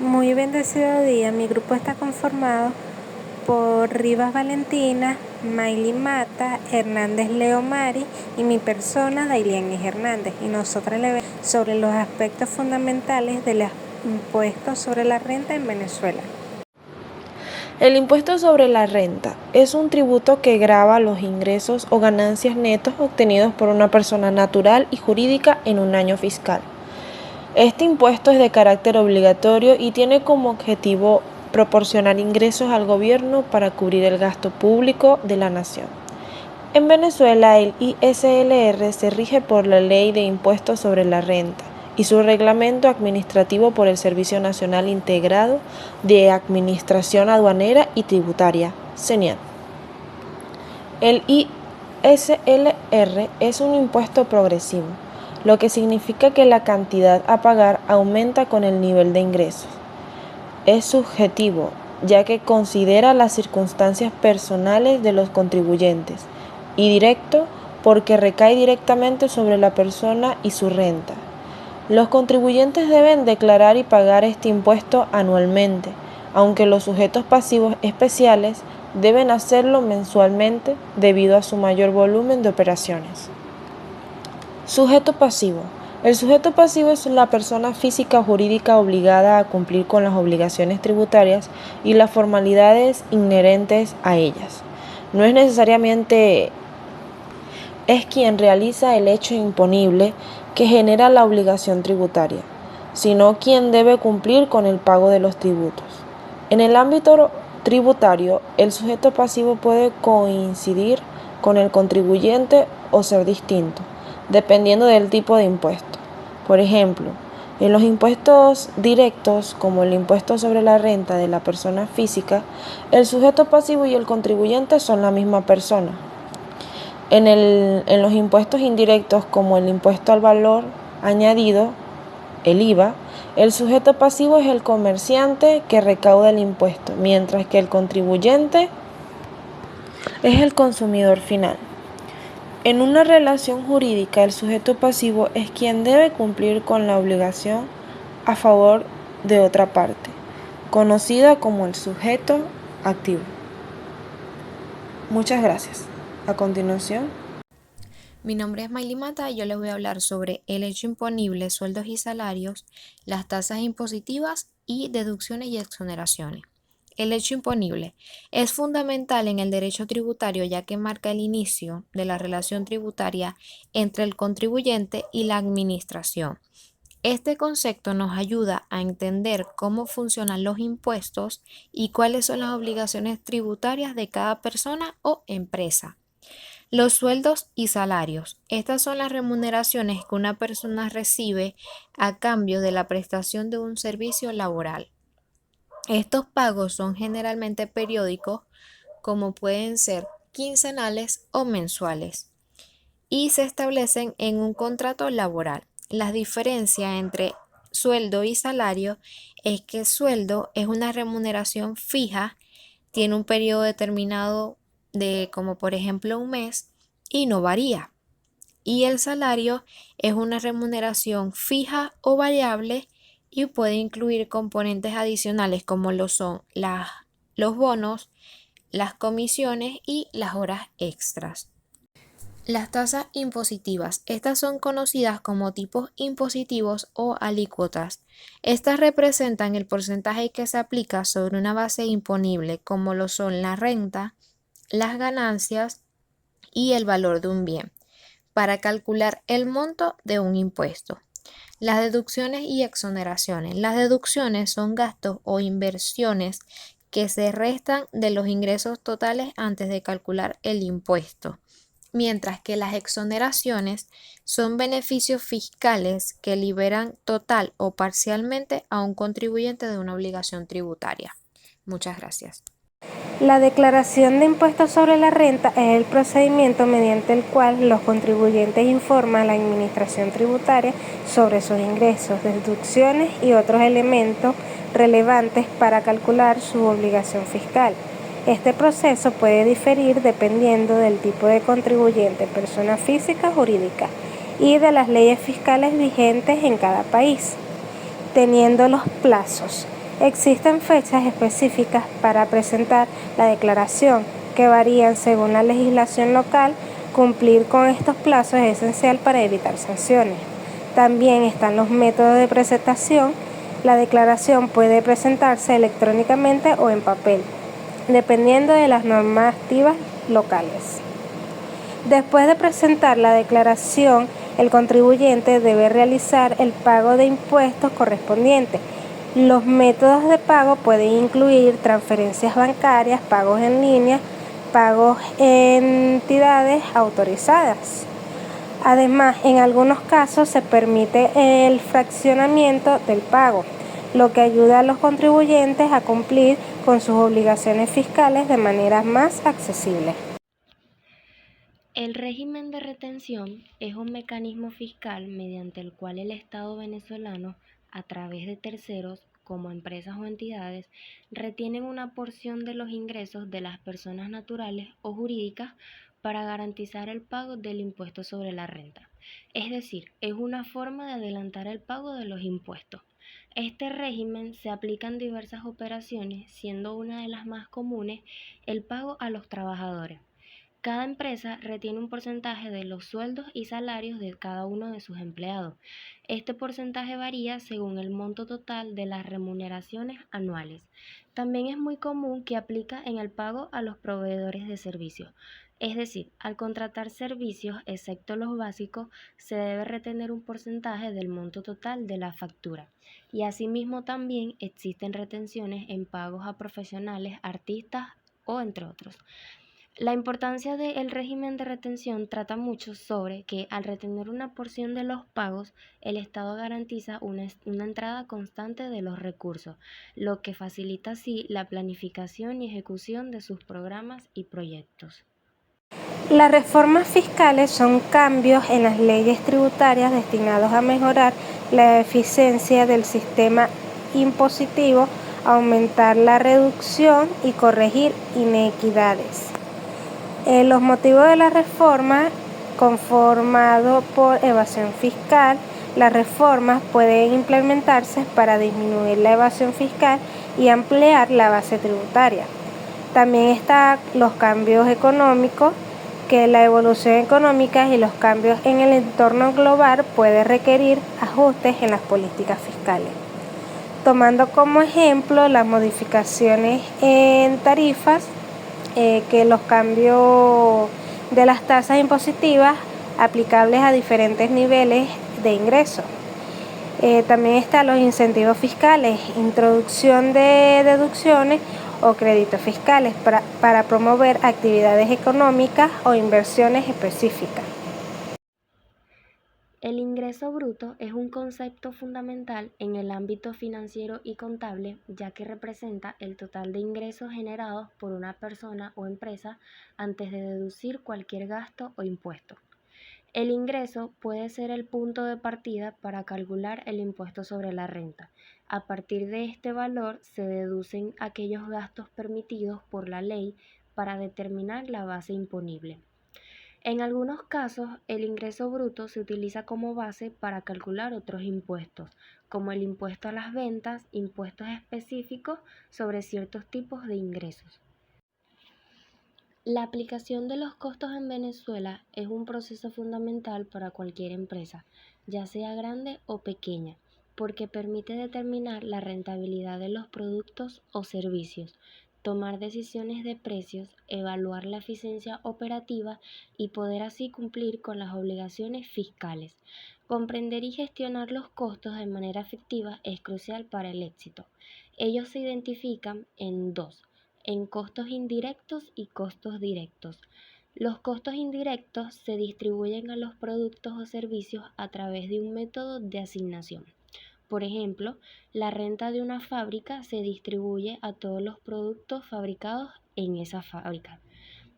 Muy bendecido día. Mi grupo está conformado por Rivas Valentina, Mayli Mata, Hernández Leo Mari y mi persona, Dailianis Hernández. Y nosotros le vemos sobre los aspectos fundamentales de los impuestos sobre la renta en Venezuela. El impuesto sobre la renta es un tributo que grava los ingresos o ganancias netos obtenidos por una persona natural y jurídica en un año fiscal. Este impuesto es de carácter obligatorio y tiene como objetivo proporcionar ingresos al gobierno para cubrir el gasto público de la nación. En Venezuela, el ISLR se rige por la Ley de Impuestos sobre la Renta y su reglamento administrativo por el Servicio Nacional Integrado de Administración Aduanera y Tributaria, SENIAT. El ISLR es un impuesto progresivo, lo que significa que la cantidad a pagar aumenta con el nivel de ingresos. Es subjetivo, ya que considera las circunstancias personales de los contribuyentes, y directo, porque recae directamente sobre la persona y su renta. Los contribuyentes deben declarar y pagar este impuesto anualmente, aunque los sujetos pasivos especiales deben hacerlo mensualmente debido a su mayor volumen de operaciones. Sujeto pasivo. El sujeto pasivo es la persona física o jurídica obligada a cumplir con las obligaciones tributarias y las formalidades inherentes a ellas. No es necesariamente quien realiza el hecho imponible que genera la obligación tributaria, sino quien debe cumplir con el pago de los tributos. En el ámbito tributario, el sujeto pasivo puede coincidir con el contribuyente o ser distinto, dependiendo del tipo de impuesto. Por ejemplo, en los impuestos directos, como el impuesto sobre la renta de la persona física, el sujeto pasivo y el contribuyente son la misma persona. En los impuestos indirectos, como el impuesto al valor añadido, el IVA, el sujeto pasivo es el comerciante que recauda el impuesto, mientras que el contribuyente es el consumidor final. En una relación jurídica, el sujeto pasivo es quien debe cumplir con la obligación a favor de otra parte, conocida como el sujeto activo. Muchas gracias. A continuación, Mi nombre es Mayli Mata y yo les voy a hablar sobre el hecho imponible, sueldos y salarios, las tasas impositivas y deducciones y exoneraciones. El hecho imponible es fundamental en el derecho tributario ya que marca el inicio de la relación tributaria entre el contribuyente y la administración. Este concepto nos ayuda a entender cómo funcionan los impuestos y cuáles son las obligaciones tributarias de cada persona o empresa. Los sueldos y salarios. Estas son las remuneraciones que una persona recibe a cambio de la prestación de un servicio laboral. Estos pagos son generalmente periódicos, como pueden ser quincenales o mensuales, y se establecen en un contrato laboral. La diferencia entre sueldo y salario es que sueldo es una remuneración fija, tiene un periodo determinado de como por ejemplo un mes y no varía. Y el salario es una remuneración fija o variable y puede incluir componentes adicionales como lo son los bonos, las comisiones y las horas extras. Las tasas impositivas. Estas son conocidas como tipos impositivos o alícuotas. Estas representan el porcentaje que se aplica sobre una base imponible, como lo son la renta, las ganancias y el valor de un bien, para calcular el monto de un impuesto. Las deducciones y exoneraciones. Las deducciones son gastos o inversiones que se restan de los ingresos totales antes de calcular el impuesto, mientras que las exoneraciones son beneficios fiscales que liberan total o parcialmente a un contribuyente de una obligación tributaria. Muchas gracias. La declaración de impuestos sobre la renta es el procedimiento mediante el cual los contribuyentes informan a la administración tributaria sobre sus ingresos, deducciones y otros elementos relevantes para calcular su obligación fiscal. Este proceso puede diferir dependiendo del tipo de contribuyente, persona física o jurídica, y de las leyes fiscales vigentes en cada país, teniendo los plazos. Existen fechas específicas para presentar la declaración, que varían según la legislación local. Cumplir con estos plazos es esencial para evitar sanciones. También están los métodos de presentación. La declaración puede presentarse electrónicamente o en papel, dependiendo de las normativas locales. Después de presentar la declaración, el contribuyente debe realizar el pago de impuestos correspondientes. Los métodos de pago pueden incluir transferencias bancarias, pagos en línea, pagos en entidades autorizadas. Además, en algunos casos se permite el fraccionamiento del pago, lo que ayuda a los contribuyentes a cumplir con sus obligaciones fiscales de manera más accesible. El régimen de retención es un mecanismo fiscal mediante el cual el Estado venezolano, a través de terceros, como empresas o entidades, retienen una porción de los ingresos de las personas naturales o jurídicas para garantizar el pago del impuesto sobre la renta. Es decir, es una forma de adelantar el pago de los impuestos. Este régimen se aplica en diversas operaciones, siendo una de las más comunes el pago a los trabajadores. Cada empresa retiene un porcentaje de los sueldos y salarios de cada uno de sus empleados. Este porcentaje varía según el monto total de las remuneraciones anuales. También es muy común que aplica en el pago a los proveedores de servicios. Es decir, al contratar servicios, excepto los básicos, se debe retener un porcentaje del monto total de la factura. Y asimismo también existen retenciones en pagos a profesionales, artistas o entre otros. La importancia del régimen de retención trata mucho sobre que al retener una porción de los pagos, el Estado garantiza una entrada constante de los recursos, lo que facilita así la planificación y ejecución de sus programas y proyectos. Las reformas fiscales son cambios en las leyes tributarias destinados a mejorar la eficiencia del sistema impositivo, aumentar la reducción y corregir inequidades. Los motivos de la reforma, conformado por evasión fiscal. Las reformas pueden implementarse para disminuir la evasión fiscal y ampliar la base tributaria. También están los cambios económicos, que la evolución económica y los cambios en el entorno global puede requerir ajustes en las políticas fiscales. Tomando como ejemplo las modificaciones en tarifas, que los cambios de las tasas impositivas aplicables a diferentes niveles de ingresos. También están los incentivos fiscales, introducción de deducciones o créditos fiscales para promover actividades económicas o inversiones específicas. El ingreso bruto es un concepto fundamental en el ámbito financiero y contable, ya que representa el total de ingresos generados por una persona o empresa antes de deducir cualquier gasto o impuesto. El ingreso puede ser el punto de partida para calcular el impuesto sobre la renta. A partir de este valor se deducen aquellos gastos permitidos por la ley para determinar la base imponible. En algunos casos, el ingreso bruto se utiliza como base para calcular otros impuestos, como el impuesto a las ventas, impuestos específicos sobre ciertos tipos de ingresos. La aplicación de los costos en Venezuela es un proceso fundamental para cualquier empresa, ya sea grande o pequeña, porque permite determinar la rentabilidad de los productos o servicios, tomar decisiones de precios, evaluar la eficiencia operativa y poder así cumplir con las obligaciones fiscales. Comprender y gestionar los costos de manera efectiva es crucial para el éxito. Ellos se identifican en dos: en costos indirectos y costos directos. Los costos indirectos se distribuyen a los productos o servicios a través de un método de asignación. Por ejemplo, la renta de una fábrica se distribuye a todos los productos fabricados en esa fábrica.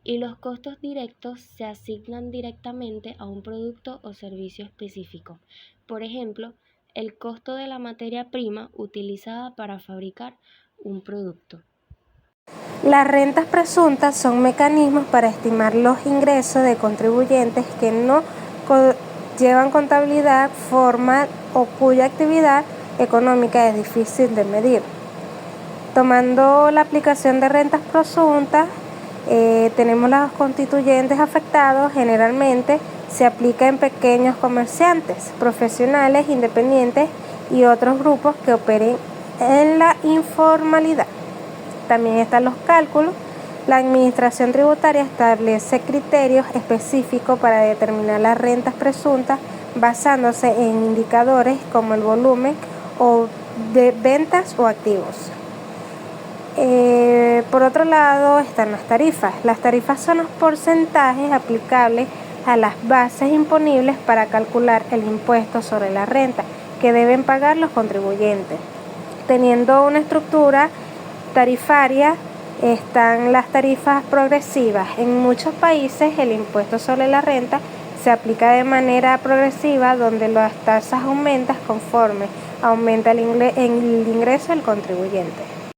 Y los costos directos se asignan directamente a un producto o servicio específico. Por ejemplo, el costo de la materia prima utilizada para fabricar un producto. Las rentas presuntas son mecanismos para estimar los ingresos de contribuyentes que no llevan contabilidad formal o cuya actividad económica es difícil de medir. Tomando la aplicación de rentas presuntas, tenemos los constituyentes afectados. Generalmente se aplica en pequeños comerciantes, profesionales, independientes y otros grupos que operen en la informalidad. También están los cálculos. La administración tributaria establece criterios específicos para determinar las rentas presuntas basándose en indicadores como el volumen o de ventas o activos. Por otro lado están las tarifas. Las tarifas son los porcentajes aplicables a las bases imponibles para calcular el impuesto sobre la renta que deben pagar los contribuyentes. Teniendo una estructura tarifaria, están las tarifas progresivas. En muchos países el impuesto sobre la renta se aplica de manera progresiva, donde las tasas aumentan conforme aumenta el ingreso del contribuyente.